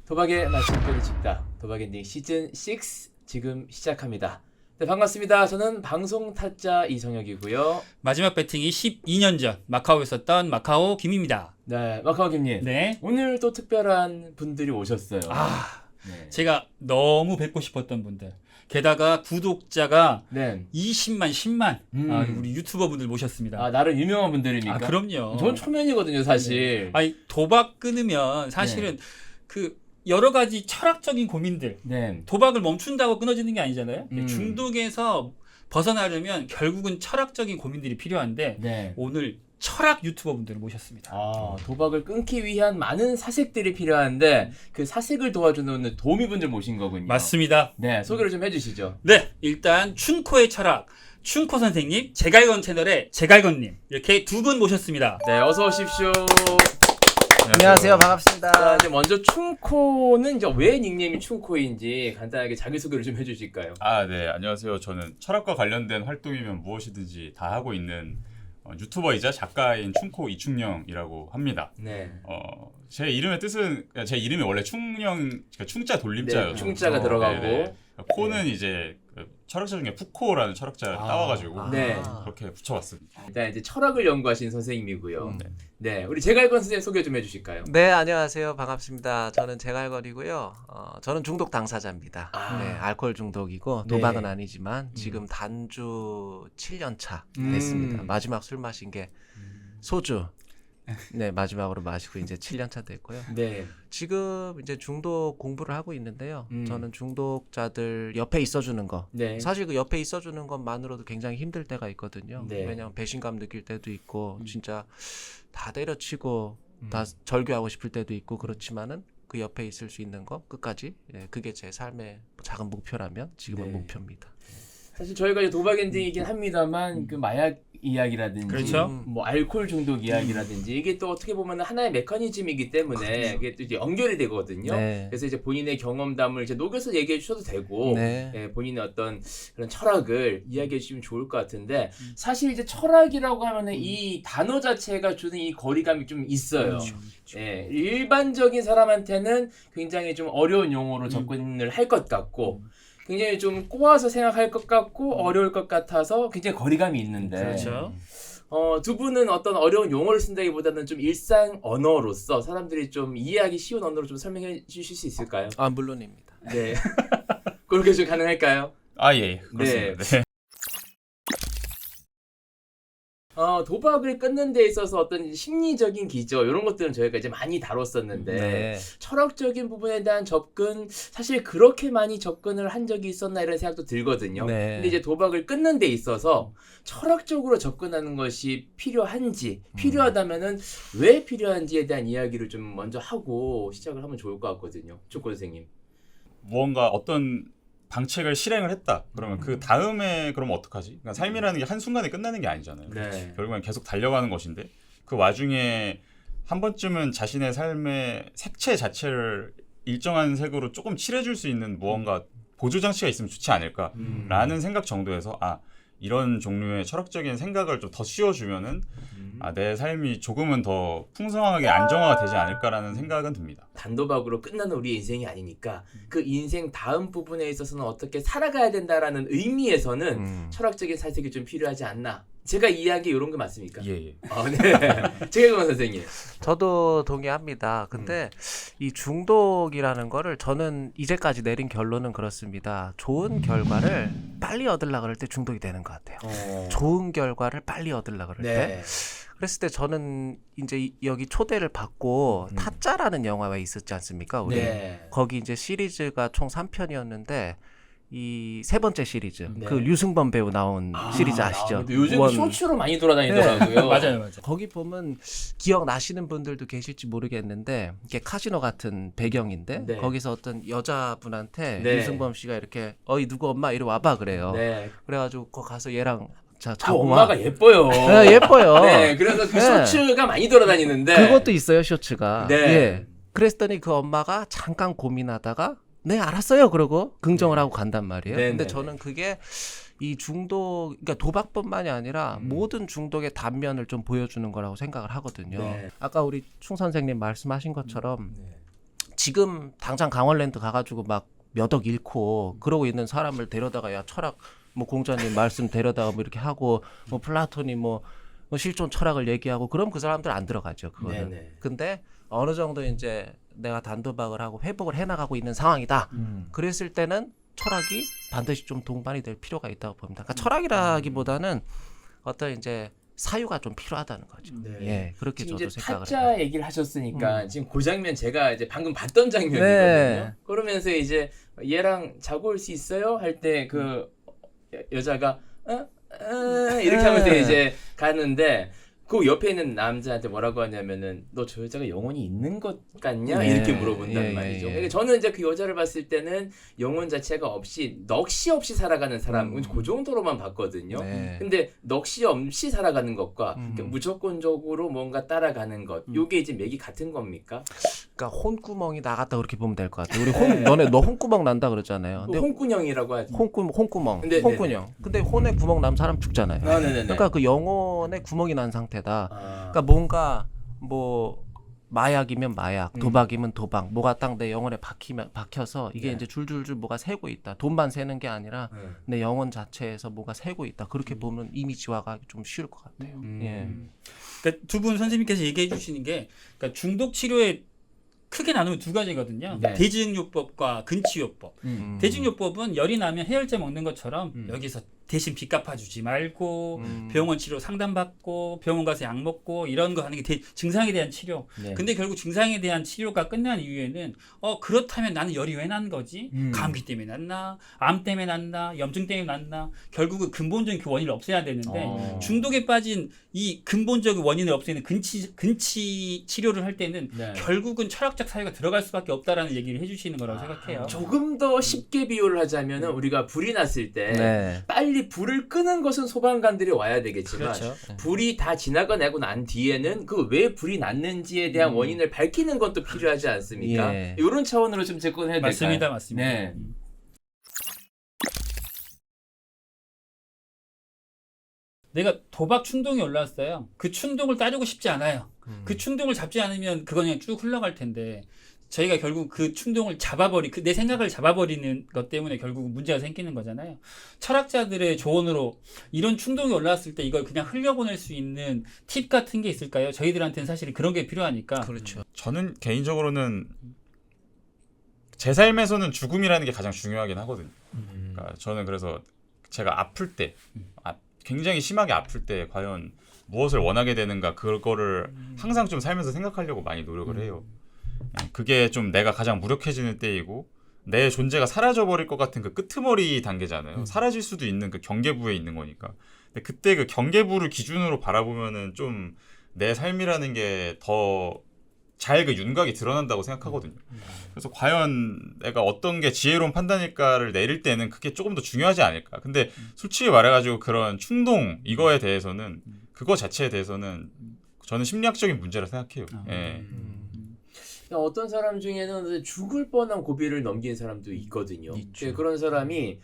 도박의 마침표를 짚다. 도박 엔딩 시즌 6 지금 시작합니다. 네, 반갑습니다. 저는 방송 타짜 이성혁이고요. 마지막 배팅이 12년 전 마카오에 있었던 마카오 김입니다. 네, 마카오 김님. 네. 오늘 또 특별한 분들이 오셨어요. 네. 제가 너무 뵙고 싶었던 분들. 게다가 구독자가 네. 20만, 10만 우리 유튜버 분들 모셨습니다. 아, 나름 유명한 분들입니까? 그럼요. 전 초면이거든요, 사실. 네. 아니, 도박 끊으면 사실은 그 여러 가지 철학적인 고민들. 네. 도박을 멈춘다고 끊어지는 게 아니잖아요. 음. 중독에서 벗어나려면 결국은 철학적인 고민들이 필요한데 네. 오늘 철학 유튜버 분들을 모셨습니다. 도박을 끊기 위한 많은 사색들이 필요한데 그 사색을 도와주는 도우미분들 모신 거군요. 맞습니다. 네, 소개를 좀 해주시죠. 네, 일단 춘코의 철학, 춘코 선생님, 제갈건 채널의 제갈건님 이렇게 두 분 모셨습니다. 네, 어서 오십시오. 안녕하세요. 반갑습니다. 자, 이제 먼저 춘코는 이제 왜 닉네임이 춘코인지 간단하게 자기소개를 좀 해주실까요? 네. 안녕하세요. 저는 철학과 관련된 활동이면 무엇이든지 다 하고 있는 유튜버이자 작가인 춘코 이충영이라고 합니다. 네. 제 이름의 뜻은 제 이름이 원래 충영, 그러니까 충자 돌림자예요. 네, 충자가 들어가고. 네네. 코는 이제 철학자 중에 푸코라는 철학자를 따와가지고 네. 그렇게 붙여봤습니다. 일단 이제 철학을 연구하신 선생님이고요. 네. 네, 우리 제갈건 선생님 소개 좀 해주실까요? 네, 안녕하세요. 반갑습니다. 저는 제갈건이고요. 저는 중독 당사자입니다. 아. 네, 알코올 중독이고 네. 도박은 아니지만 지금 단주 7년 차 됐습니다. 마지막 술 마신 게 소주. 네, 마지막으로 마시고 이제 7년 차 됐고요. 네. 지금 이제 중독 공부를 하고 있는데요. 저는 중독자들 옆에 있어주는 거. 네. 사실 그 옆에 있어주는 것만으로도 굉장히 힘들 때가 있거든요. 네. 왜냐하면 배신감 느낄 때도 있고 진짜 다 때려치고 다 절규하고 싶을 때도 있고 그렇지만은 그 옆에 있을 수 있는 거 끝까지 그게 제 삶의 작은 목표라면 지금은 네. 목표입니다. 사실 저희가 이제 도박 엔딩이긴 합니다만 그 마약 이야기라든지 그렇죠. 뭐 알코올 중독 이야기라든지 이게 또 어떻게 보면 하나의 메커니즘이기 때문에 이게 또 이제 연결이 되거든요. 네. 그래서 이제 본인의 경험담을 이제 녹여서 얘기해 주셔도 되고 네. 본인의 어떤 그런 철학을 이야기해 주시면 좋을 것 같은데 사실 이제 철학이라고 하면은 이 단어 자체가 주는 이 거리감이 좀 있어요. 예, 일반적인 사람한테는 굉장히 좀 어려운 용어로 접근을 할 것 같고 굉장히 좀 꼬아서 생각할 것 같고 어려울 것 같아서 굉장히 거리감이 있는데 그렇죠. 두 분은 어떤 어려운 용어를 쓴다기보다는 좀 일상 언어로서 사람들이 좀 이해하기 쉬운 언어로 좀 설명해 주실 수 있을까요? 물론입니다. 네. 그렇게 좀 가능할까요? 예. 그렇습니다. 네. 도박을 끊는 데 있어서 어떤 심리적인 기저 이런 것들은 저희가 이제 많이 다뤘었는데 네. 철학적인 부분에 대한 접근 사실 그렇게 많이 접근을 한 적이 있었나 이런 생각도 들거든요. 네. 근데 이제 도박을 끊는 데 있어서 철학적으로 접근하는 것이 필요한지 필요하다면은 왜 필요한지에 대한 이야기를 좀 먼저 하고 시작을 하면 좋을 것 같거든요. 춘코 선생님. 무언가 어떤 방책을 실행을 했다. 그러면 그 다음에 그러면 어떡하지? 그러니까 삶이라는 게 한순간에 끝나는 게 아니잖아요. 네. 결국엔 계속 달려가는 것인데 그 와중에 한 번쯤은 자신의 삶의 색채 자체를 일정한 색으로 조금 칠해줄 수 있는 무언가 보조장치가 있으면 좋지 않을까라는 생각 정도에서 이런 종류의 철학적인 생각을 좀 더 씌워주면은 내 삶이 조금은 더 풍성하게 안정화가 되지 않을까라는 생각은 듭니다. 단도박으로 끝나는 우리의 인생이 아니니까 그 인생 다음 부분에 있어서는 어떻게 살아가야 된다라는 의미에서는 철학적인 사색이 좀 필요하지 않나. 제가 이해한 게 이런 거 맞습니까? 예. 네. 제갈건 선생님. 저도 동의합니다. 근데 이 중독이라는 거를 저는 이제까지 내린 결론은 그렇습니다. 좋은 결과를 빨리 얻으려고 할 때 중독이 되는 것 같아요. 좋은 결과를 빨리 얻으려고 할 때. 네. 그랬을 때 저는 이제 여기 초대를 받고 타짜라는 영화가 있었지 않습니까? 우리 네. 거기 이제 시리즈가 총 3편이었는데 이 세 번째 시리즈 네. 그 류승범 배우 나온 시리즈 아시죠? 근데 요즘 원. 쇼츠로 많이 돌아다니더라고요. 맞아요. 거기 보면 기억나시는 분들도 계실지 모르겠는데 이게 카지노 같은 배경인데 네. 거기서 어떤 여자분한테 네. 류승범 씨가 이렇게 어이 누구 엄마 이리 와봐 그래요. 네. 그래가지고 거기 가서 얘랑 자 그 자고 엄마가 예뻐요. 네, 예뻐요. 네. 그래서 그 네. 쇼츠가 많이 돌아다니는데. 그것도 있어요 쇼츠가. 네. 예. 그랬더니 그 엄마가 잠깐 고민하다가 네 알았어요 그러고 긍정을 하고 간단 말이에요. 네, 근데 네, 저는 그게 이 중독, 그러니까 도박뿐만이 아니라 모든 중독의 단면을 좀 보여주는 거라고 생각을 하거든요. 네. 아까 우리 충 선생님 말씀하신 것처럼 지금 당장 강원랜드 가가지고 막 몇 억 잃고 그러고 있는 사람을 데려다가 야 철학 뭐 공자님 말씀 데려다가 뭐 이렇게 하고 뭐 플라톤이 뭐 실존 철학을 얘기하고 그럼 그 사람들 안 들어가죠. 그거는. 네네. 근데 어느 정도 이제 내가 단도박을 하고 회복을 해나가고 있는 상황이다. 그랬을 때는 철학이 반드시 좀 동반이 될 필요가 있다고 봅니다. 그러니까 철학이라기보다는 어떤 이제 사유가 좀 필요하다는 거죠. 네. 예, 그렇게 지금 저도 이제 생각을 타짜 해요. 얘기를 하셨으니까 지금 그 장면 제가 이제 방금 봤던 장면이거든요. 네. 그러면서 이제 얘랑 자고 올 수 있어요? 할 때 그 여자가 이렇게 하면서 이제 가는데 그 옆에 있는 남자한테 뭐라고 하냐면은 너 저 여자가 영혼이 있는 것 같냐? 네. 이렇게 물어본단 예, 말이죠. 예, 예. 그러니까 저는 이제 그 여자를 봤을 때는 영혼 자체가 없이 넋이 없이 살아가는 사람 그 정도로만 봤거든요. 네. 근데 넋이 없이 살아가는 것과 음. 무조건적으로 뭔가 따라가는 것, 요게 이제 맥이 같은 겁니까? 그러니까 혼구멍이 나갔다 그렇게 보면 될 것 같아요. 우리 네. 너 혼구멍 난다 그러잖아요. 근데 홍군형이라고 하죠. 혼구멍, 네, 혼구녕. 근데 혼에 구멍 나면 사람 죽잖아요. 아, 네네네. 그러니까 그 영혼에 구멍이 난 상태다. 아, 그러니까 뭔가 뭐 마약이면 마약, 도박이면 도박, 뭐가 딱 내 영혼에 박혀서 이게 네. 이제 줄줄줄 뭐가 새고 있다. 돈만 새는 게 아니라 네. 내 영혼 자체에서 뭐가 새고 있다. 그렇게 보면 이미지화가 좀 쉬울 것 같아요. 예. 그러니까 두 분 선생님께서 얘기해 주시는 게 그러니까 중독 치료에 크게 나누면 두 가지거든요. 네. 대증요법과 근치요법. 대증요법은 열이 나면 해열제 먹는 것처럼 여기서 대신 빚 갚아주지 말고 병원 치료 상담받고 병원 가서 약 먹고 이런 거 하는 게 증상에 대한 치료. 네. 근데 결국 증상에 대한 치료가 끝난 이후에는 그렇다면 나는 열이 왜 난 거지? 감기 때문에 났나? 암 때문에 났나? 염증 때문에 났나? 결국은 근본적인 그 원인을 없애야 되는데 중독에 빠진 이 근본적인 원인을 없애는 근치 치료를 할 때는 네. 결국은 철학적 사유가 들어갈 수밖에 없다라는 얘기를 해주시는 거라고 생각해요. 조금 더 쉽게 비유를 하자면은 우리가 불이 났을 때 네. 빨리 불을 끄는 것은 소방관들이 와야 되겠지만 그렇죠. 불이 다 지나가내고 난 뒤에는 그 왜 불이 났는지에 대한 원인을 밝히는 것도 필요하지 않습니까? 예. 이런 차원으로 좀 접근해야 될까요? 맞습니다, 맞습니다. 네. 내가 도박 충동이 올라왔어요. 그 충동을 따르고 싶지 않아요. 그 충동을 잡지 않으면 그건 그냥 쭉 흘러갈 텐데 저희가 결국 그 충동을 내 생각을 잡아버리는 것 때문에 결국 문제가 생기는 거잖아요. 철학자들의 조언으로 이런 충동이 올라왔을 때 이걸 그냥 흘려보낼 수 있는 팁 같은 게 있을까요? 저희들한테는 사실 그런 게 필요하니까. 그렇죠. 저는 개인적으로는 제 삶에서는 죽음이라는 게 가장 중요하긴 하거든요. 그러니까 저는 그래서 제가 아플 때, 굉장히 심하게 아플 때 과연 무엇을 원하게 되는가 그거를 항상 좀 살면서 생각하려고 많이 노력을 해요. 그게 좀 내가 가장 무력해지는 때이고 내 존재가 사라져버릴 것 같은 그 끄트머리 단계잖아요. 사라질 수도 있는 그 경계부에 있는 거니까. 근데 그때 그 경계부를 기준으로 바라보면은 좀 내 삶이라는 게 더 잘 그 윤곽이 드러난다고 생각하거든요. 그래서 과연 내가 어떤 게 지혜로운 판단일까를 내릴 때는 그게 조금 더 중요하지 않을까. 근데 솔직히 말해가지고 그런 충동 이거에 대해서는 그거 자체에 대해서는 저는 심리학적인 문제라 생각해요. 예. 어떤 사람 중에는 죽을 뻔한 고비를 넘긴 사람도 있거든요. 있죠. 그런 사람이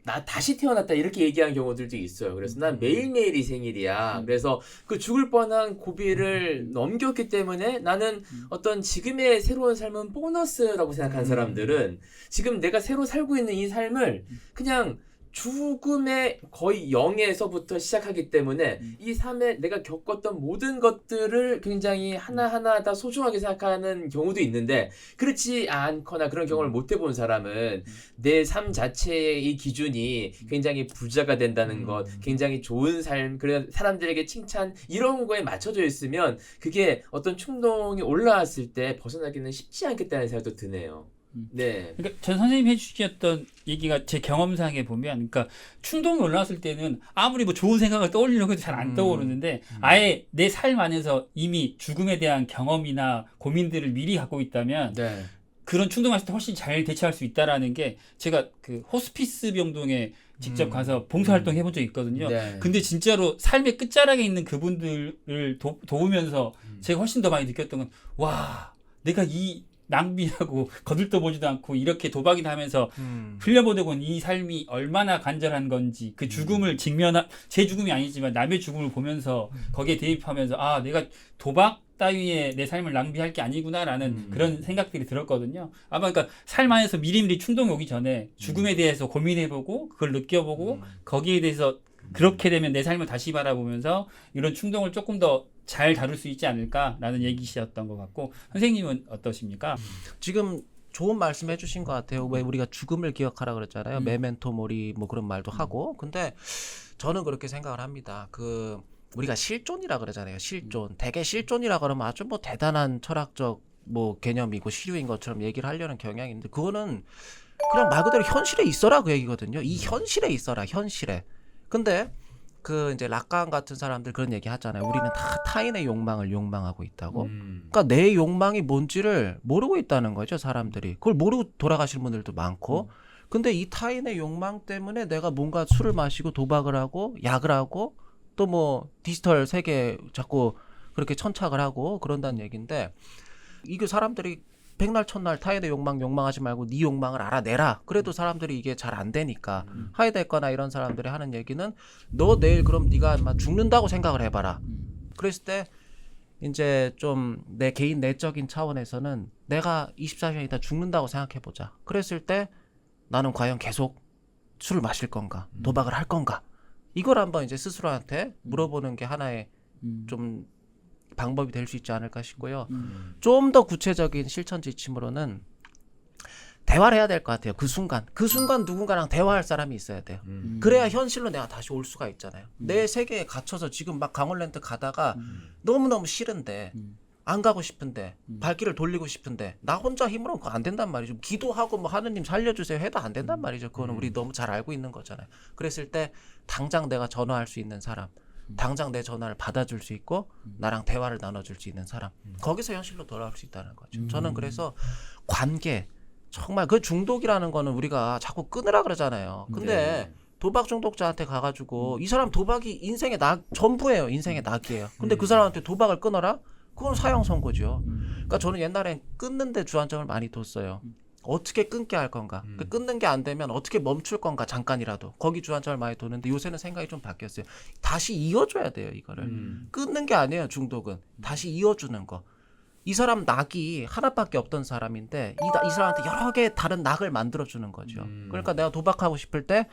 나 다시 태어났다 이렇게 얘기하는 경우들도 있어요. 그래서 난 매일매일이 생일이야. 그래서 그 죽을 뻔한 고비를 넘겼기 때문에 나는 어떤 지금의 새로운 삶은 보너스라고 생각하는 사람들은 지금 내가 새로 살고 있는 이 삶을 그냥 죽음의 거의 0에서부터 시작하기 때문에 이 삶에 내가 겪었던 모든 것들을 굉장히 하나하나 다 소중하게 생각하는 경우도 있는데 그렇지 않거나 그런 경험을 못 해본 사람은 내 삶 자체의 이 기준이 굉장히 부자가 된다는 것, 굉장히 좋은 삶, 그래 사람들에게 칭찬 이런 거에 맞춰져 있으면 그게 어떤 충동이 올라왔을 때 벗어나기는 쉽지 않겠다는 생각도 드네요. 네. 그러니까 전 선생님이 해주셨던 얘기가 제 경험상에 보면, 그러니까 충동이 올라왔을 때는 아무리 뭐 좋은 생각을 떠올리려고 해도 잘 안 떠오르는데 아예 내 삶 안에서 이미 죽음에 대한 경험이나 고민들을 미리 갖고 있다면 네. 그런 충동 왔을 때 훨씬 잘 대처할 수 있다라는 게 제가 그 호스피스 병동에 직접 가서 봉사활동 해본 적이 있거든요. 네. 근데 진짜로 삶의 끝자락에 있는 그분들을 도우면서 제가 훨씬 더 많이 느꼈던 건 와, 내가 이 낭비하고 거들떠보지도 않고 이렇게 도박이나 하면서 흘려보내고 온 이 삶이 얼마나 간절한 건지 그 죽음을 제 죽음이 아니지만 남의 죽음을 보면서 거기에 대입하면서 아 내가 도박 따위에 내 삶을 낭비할 게 아니구나라는 그런 생각들이 들었거든요. 아마 그러니까 삶 안에서 미리미리 충동이 오기 전에 죽음에 대해서 고민해보고 그걸 느껴보고 거기에 대해서 그렇게 되면 내 삶을 다시 바라보면서 이런 충동을 조금 더 잘 다룰 수 있지 않을까라는 얘기셨던 것 같고 선생님은 어떠십니까? 지금 좋은 말씀 해주신 것 같아요. 왜 우리가 죽음을 기억하라 그랬잖아요. 메멘토 모리 뭐 그런 말도 하고. 근데 저는 그렇게 생각을 합니다. 우리가 실존이라 그러잖아요. 실존. 대개 실존이라 그러면 아주 뭐 대단한 철학적 뭐 개념이고 시류인 것처럼 얘기를 하려는 경향이 있는데 그거는 그냥 말 그대로 현실에 있어라 그 얘기거든요. 이 현실에 있어라. 현실에. 근데 이제 락강 같은 사람들 그런 얘기 하잖아요. 우리는 다 타인의 욕망을 욕망하고 있다고. 그러니까 내 욕망이 뭔지를 모르고 있다는 거죠, 사람들이. 그걸 모르고 돌아가시는 분들도 많고. 근데 이 타인의 욕망 때문에 내가 뭔가 술을 마시고 도박을 하고 약을 하고 또 뭐 디지털 세계에 자꾸 그렇게 천착을 하고 그런다는 얘기인데 이게 사람들이 백날 첫날 타인의 욕망하지 말고 네 욕망을 알아내라. 그래도 사람들이 이게 잘 안 되니까 하이데거나 이런 사람들이 하는 얘기는 너 내일 그럼 네가 아마 죽는다고 생각을 해봐라. 그랬을 때 이제 좀 내 개인 내적인 차원에서는 내가 24시간 있다 죽는다고 생각해보자. 그랬을 때 나는 과연 계속 술을 마실 건가 도박을 할 건가 이걸 한번 이제 스스로한테 물어보는 게 하나의 좀 방법이 될 수 있지 않을까 싶고요. 좀 더 구체적인 실천 지침으로는 대화를 해야 될 것 같아요. 그 순간 누군가랑 대화할 사람이 있어야 돼요. 그래야 현실로 내가 다시 올 수가 있잖아요. 내 세계에 갇혀서 지금 막 강원랜드 가다가 너무너무 싫은데 안 가고 싶은데 발길을 돌리고 싶은데 나 혼자 힘으로는 그거 안 된단 말이죠. 기도하고 뭐 하느님 살려주세요 해도 안 된단 말이죠. 그거는 우리 너무 잘 알고 있는 거잖아요. 그랬을 때 당장 내가 전화할 수 있는 사람 당장 내 전화를 받아줄 수 있고 나랑 대화를 나눠줄 수 있는 사람 거기서 현실로 돌아올 수 있다는 거죠. 저는 그래서 관계 정말 그 중독이라는 거는 우리가 자꾸 끊으라 그러잖아요. 근데 도박 중독자한테 가가지고 이 사람 도박이 인생의 전부예요. 인생의 낙이에요. 근데 그 사람한테 도박을 끊어라? 그건 사형 선고죠. 그러니까 저는 옛날엔 끊는데 주안점을 많이 뒀어요. 어떻게 끊게 할 건가? 끊는 게 안 되면 어떻게 멈출 건가? 잠깐이라도. 거기 주안점을 많이 뒀는데 요새는 생각이 좀 바뀌었어요. 다시 이어줘야 돼요, 이거를. 끊는 게 아니에요, 중독은. 다시 이어주는 거. 이 사람 낙이 하나밖에 없던 사람인데 이 사람한테 여러 개의 다른 낙을 만들어주는 거죠. 그러니까 내가 도박하고 싶을 때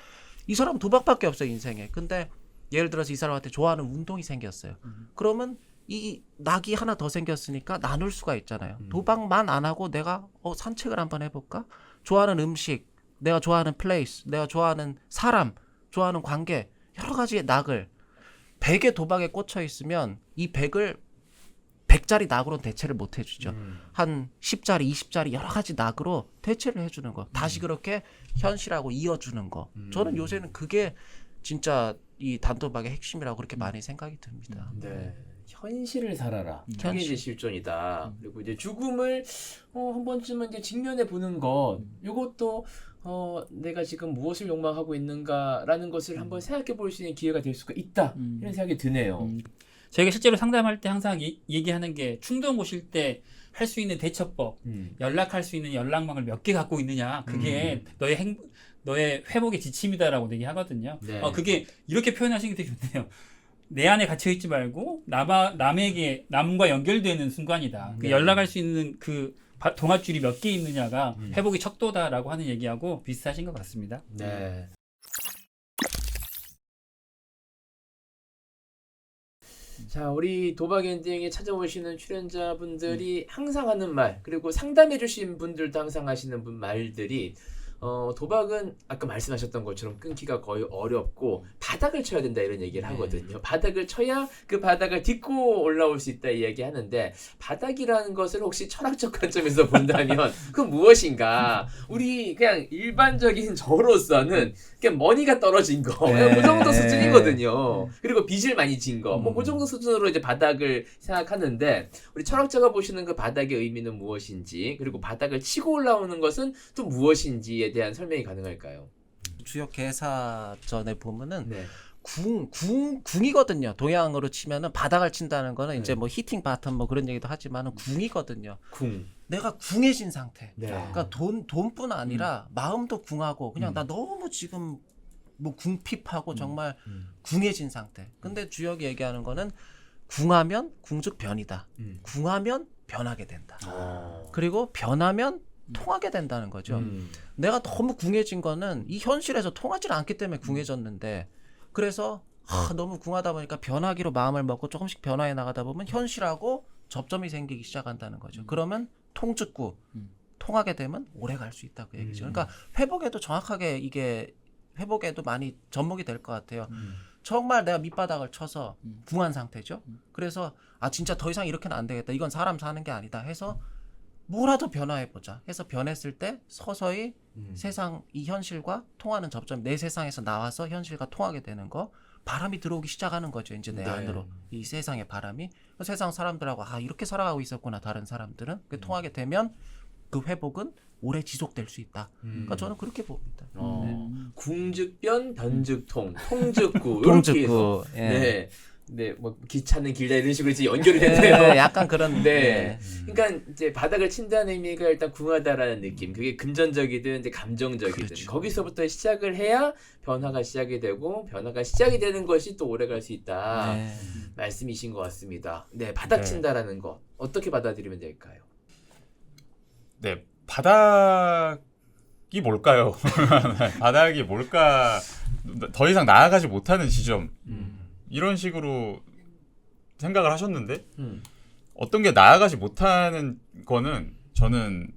이 사람 도박밖에 없어요, 인생에. 근데 예를 들어서 이 사람한테 좋아하는 운동이 생겼어요. 그러면 이 낙이 하나 더 생겼으니까 나눌 수가 있잖아요. 도박만 안 하고 내가 산책을 한번 해볼까? 좋아하는 음식, 내가 좋아하는 플레이스, 내가 좋아하는 사람, 좋아하는 관계 여러 가지의 낙을 100의 도박에 꽂혀 있으면 이 100을 100짜리 낙으로는 대체를 못 해주죠. 한 10짜리, 20짜리 여러 가지 낙으로 대체를 해주는 거. 다시 그렇게 현실하고 이어주는 거. 저는 요새는 그게 진짜 이 단도박의 핵심이라고 그렇게 많이 생각이 듭니다. 네. 현실을 살아라. 그게 현실. 이제 실존이다. 그리고 이제 죽음을 한 번쯤은 이제 직면해 보는 것. 이것도 내가 지금 무엇을 욕망하고 있는가라는 것을 한번 생각해 볼 수 있는 기회가 될 수가 있다. 이런 생각이 드네요. 저희가 실제로 상담할 때 항상 얘기하는 게 충동 오실 때 할 수 있는 대처법, 연락할 수 있는 연락망을 몇 개 갖고 있느냐. 그게 너의 회복의 지침이다라고 얘기하거든요. 네. 그게 이렇게 표현하시는 게 되게 좋네요. 내 안에 갇혀 있지 말고 남과 연결되는 순간이다. 네. 그 연락할 수 있는 그 동아줄이 몇 개 있느냐가 회복의 척도다라고 하는 얘기하고 비슷하신 것 같습니다. 네. 자, 우리 도박 엔딩에 찾아오시는 출연자분들이 항상 하는 말, 그리고 상담해 주신 분들도 항상 하시는 말들이 도박은 아까 말씀하셨던 것처럼 끊기가 거의 어렵고 바닥을 쳐야 된다 이런 얘기를 하거든요. 바닥을 쳐야 그 바닥을 딛고 올라올 수 있다 이야기 하는데 바닥이라는 것을 혹시 철학적 관점에서 본다면 그건 무엇인가? 우리 그냥 일반적인 저로서는 그냥 머니가 떨어진 거, 그 정도 수준이거든요. 그리고 빚을 많이 진 거, 뭐 그 정도 수준으로 이제 바닥을 생각하는데 우리 철학자가 보시는 그 바닥의 의미는 무엇인지, 그리고 바닥을 치고 올라오는 것은 또 무엇인지에 대한 설명이 가능할까요? 주요 개사전에 보면은 네. 궁이거든요. 동양으로 치면은 바닥을 친다는 거는 네. 이제 뭐 히팅 바텀 뭐 그런 얘기도 하지만은 궁이거든요. 궁. 내가 궁해진 상태. 네. 그러니까 돈뿐 아니라 마음도 궁하고 그냥 나 너무 지금 뭐 궁핍하고 정말 궁해진 상태. 근데 주역이 얘기하는 거는 궁하면 궁즉 변이다. 궁하면 변하게 된다. 그리고 변하면 통하게 된다는 거죠. 내가 너무 궁해진 거는 이 현실에서 통하지 않기 때문에 궁해졌는데 그래서 너무 궁하다 보니까 변하기로 마음을 먹고 조금씩 변화해 나가다 보면 현실하고 접점이 생기기 시작한다는 거죠. 그러면 통즉구 통하게 되면 오래 갈 수 있다 그 얘기죠. 그러니까 회복에도 정확하게 이게 회복에도 많이 접목이 될 것 같아요. 정말 내가 밑바닥을 쳐서 궁한 상태죠. 그래서 진짜 더 이상 이렇게는 안 되겠다. 이건 사람 사는 게 아니다 해서 뭐라도 변화해보자 해서 변했을 때 서서히 세상 이 현실과 통하는 접점 내 세상에서 나와서 현실과 통하게 되는 거 바람이 들어오기 시작하는 거죠. 이제 내 네. 안으로 이 세상의 바람이 세상 사람들하고 이렇게 살아가고 있었구나 다른 사람들은 통하게 되면 그 회복은 오래 지속될 수 있다. 그러니까 저는 그렇게 봅니다. 궁즉변, 변즉통, 통즉구 이렇게 해서 통즉구. 예. 네. 네, 뭐 기차는 길다 이런 식으로 이제 연결이 됐네요. 네, 약간 그런. 네. 그러니까 이제 바닥을 친다는 의미가 일단 궁하다라는 느낌. 그게 금전적이든 이제 감정적이든 그렇죠. 거기서부터 시작을 해야 변화가 시작이 되고 변화가 시작이 되는 것이 또 오래 갈 수 있다. 네. 말씀이신 것 같습니다. 네, 바닥 네. 친다라는 거 어떻게 받아들이면 될까요? 네, 바닥이 뭘까요? 바닥이 뭘까? 더 이상 나아가지 못하는 지점. 이런 식으로 생각을 하셨는데 어떤 게 나아가지 못하는 거는 저는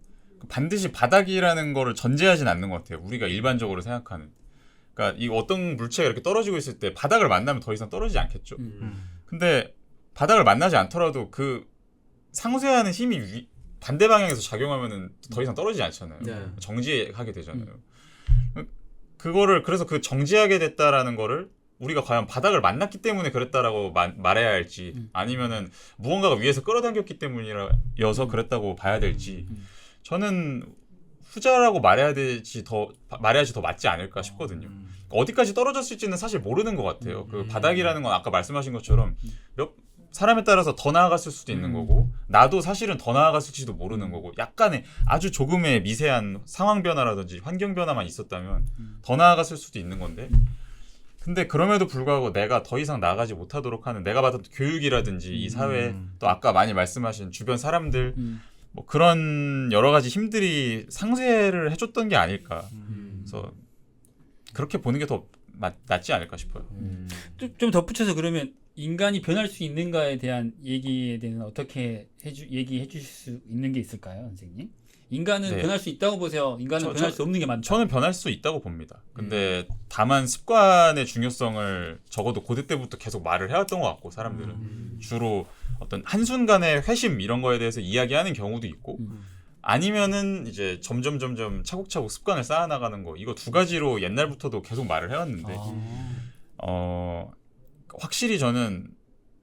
반드시 바닥이라는 거를 전제하진 않는 것 같아요. 우리가 일반적으로 생각하는. 그러니까 이 어떤 물체가 이렇게 떨어지고 있을 때 바닥을 만나면 더 이상 떨어지지 않겠죠. 근데 바닥을 만나지 않더라도 그 상쇄하는 힘이 반대 방향에서 작용하면은 더 이상 떨어지지 않잖아요. 네. 정지하게 되잖아요. 그거를 그래서 그 정지하게 됐다라는 거를 우리가 과연 바닥을 만났기 때문에 그랬다라고 말해야 할지 아니면은 무언가가 위에서 끌어당겼기 때문이어서 그랬다고 봐야 될지 저는 후자라고 말해야지 더 맞지 않을까 싶거든요. 어디까지 떨어졌을지는 사실 모르는 것 같아요. 그 바닥이라는 건 아까 말씀하신 것처럼 사람에 따라서 더 나아갔을 수도 있는 거고 나도 사실은 더 나아갔을지도 모르는 거고 약간의 아주 조금의 미세한 상황 변화라든지 환경 변화만 있었다면 더 나아갔을 수도 있는 건데 근데 그럼에도 불구하고 내가 더 이상 나아가지 못하도록 하는 내가 받은 교육이라든지 이 사회 또 아까 많이 말씀하신 주변 사람들 뭐 그런 여러 가지 힘들이 상쇄를 해줬던 게 아닐까. 그래서 그렇게 보는 게 더 낫지 않을까 싶어요. 좀 덧붙여서 그러면 인간이 변할 수 있는가에 대한 얘기에 대해서 어떻게 얘기해 주실 수 있는 게 있을까요, 선생님? 인간은 네. 변할 수 있다고 보세요. 인간은 변할 수 없는 게 많죠. 저는 변할 수 있다고 봅니다. 근데 다만 습관의 중요성을 적어도 고대 때부터 계속 말을 해왔던 것 같고 사람들은 주로 어떤 한순간의 회심 이런 거에 대해서 이야기하는 경우도 있고 아니면은 이제 점점 차곡차곡 습관을 쌓아나가는 거 이거 두 가지로 옛날부터도 계속 말을 해왔는데 확실히 저는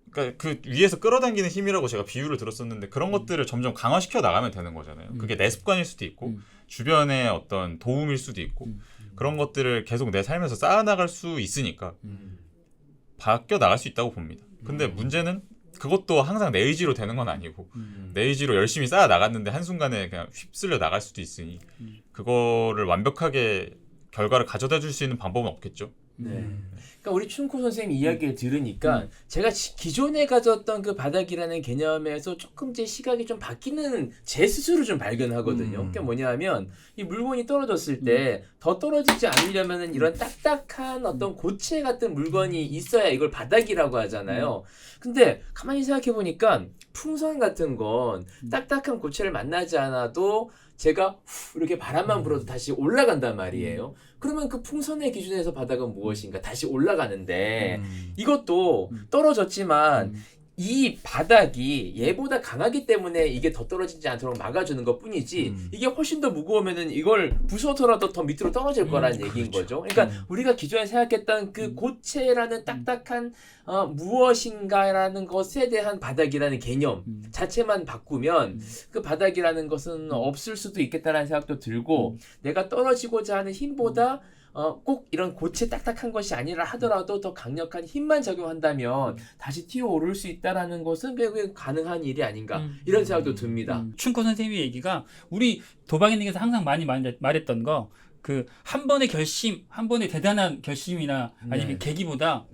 그러니까 그 위에서 끌어당기는 힘이라고 제가 비유를 들었었는데 그런 것들을 점점 강화시켜 나가면 되는 거잖아요. 그게 내 습관일 수도 있고 주변의 어떤 도움일 수도 있고 그런 것들을 계속 내 삶에서 쌓아나갈 수 있으니까 바뀌어 나갈 수 있다고 봅니다. 근데 문제는 그것도 항상 내 의지로 되는 건 아니고 내 의지로 열심히 쌓아 나갔는데 한순간에 그냥 휩쓸려 나갈 수도 있으니 그거를 완벽하게 결과를 가져다 줄 수 있는 방법은 없겠죠. 네. 그러니까 우리 춘코 선생님 이야기를 들으니까 제가 기존에 가졌던 그 바닥이라는 개념에서 조금 제 시각이 좀 바뀌는 제 스스로 좀 발견하거든요. 그게 뭐냐면 이 물건이 떨어졌을 때 더 떨어지지 않으려면은 이런 딱딱한 어떤 고체 같은 물건이 있어야 이걸 바닥이라고 하잖아요. 근데 가만히 생각해 보니까 풍선 같은 건 딱딱한 고체를 만나지 않아도 제가 이렇게 바람만 불어도 다시 올라간단 말이에요. 그러면 그 풍선의 기준에서 바닥은 무엇인가? 다시 올라가는데 이것도 떨어졌지만 이 바닥이 얘보다 강하기 때문에 이게 더 떨어지지 않도록 막아주는 것 뿐이지 이게 훨씬 더 무거우면은 이걸 부숴서라도 더 밑으로 떨어질 거라는 얘기인 거죠. 그러니까 우리가 기존에 생각했던 그 고체라는 딱딱한 무엇인가라는 것에 대한 바닥이라는 개념 자체만 바꾸면 그 바닥이라는 것은 없을 수도 있겠다라는 생각도 들고 내가 떨어지고자 하는 힘보다 꼭 이런 고체 딱딱한 것이 아니라 하더라도 더 강력한 힘만 적용한다면 다시 튀어오를 수 있다라는 것은 매우 가능한 일이 아닌가 이런 생각도 듭니다. 춘코 선생님의 얘기가 우리 도박인에게서 항상 많이 말했던 거 그 한 번의 결심, 한 번의 대단한 결심이나 아니면 네. 계기보다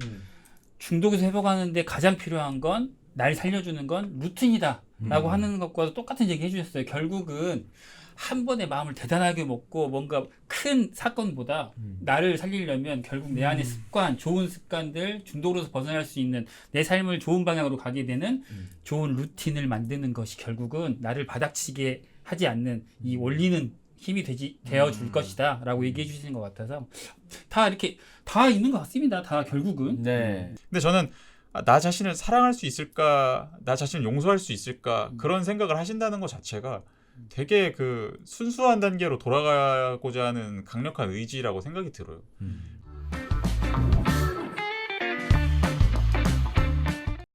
중독에서 회복하는데 가장 필요한 건 날 살려주는 건 루틴이다라고 하는 것과 똑같은 얘기 해주셨어요. 결국은 한 번에 마음을 대단하게 먹고 뭔가 큰 사건보다 나를 살리려면 결국 내 안의 습관, 좋은 습관들, 중독으로서 벗어날 수 있는 내 삶을 좋은 방향으로 가게 되는 좋은 루틴을 만드는 것이 결국은 나를 바닥치게 하지 않는 이 원리는 힘이 되어 줄 것이다 라고 얘기해 주시는 것 같아서 다 이렇게 다 있는 것 같습니다. 다 결국은. 네. 근데 저는 나 자신을 사랑할 수 있을까, 나 자신을 용서할 수 있을까 그런 생각을 하신다는 것 자체가 되게 그 순수한 단계로 돌아가고자 하는 강력한 의지라고 생각이 들어요.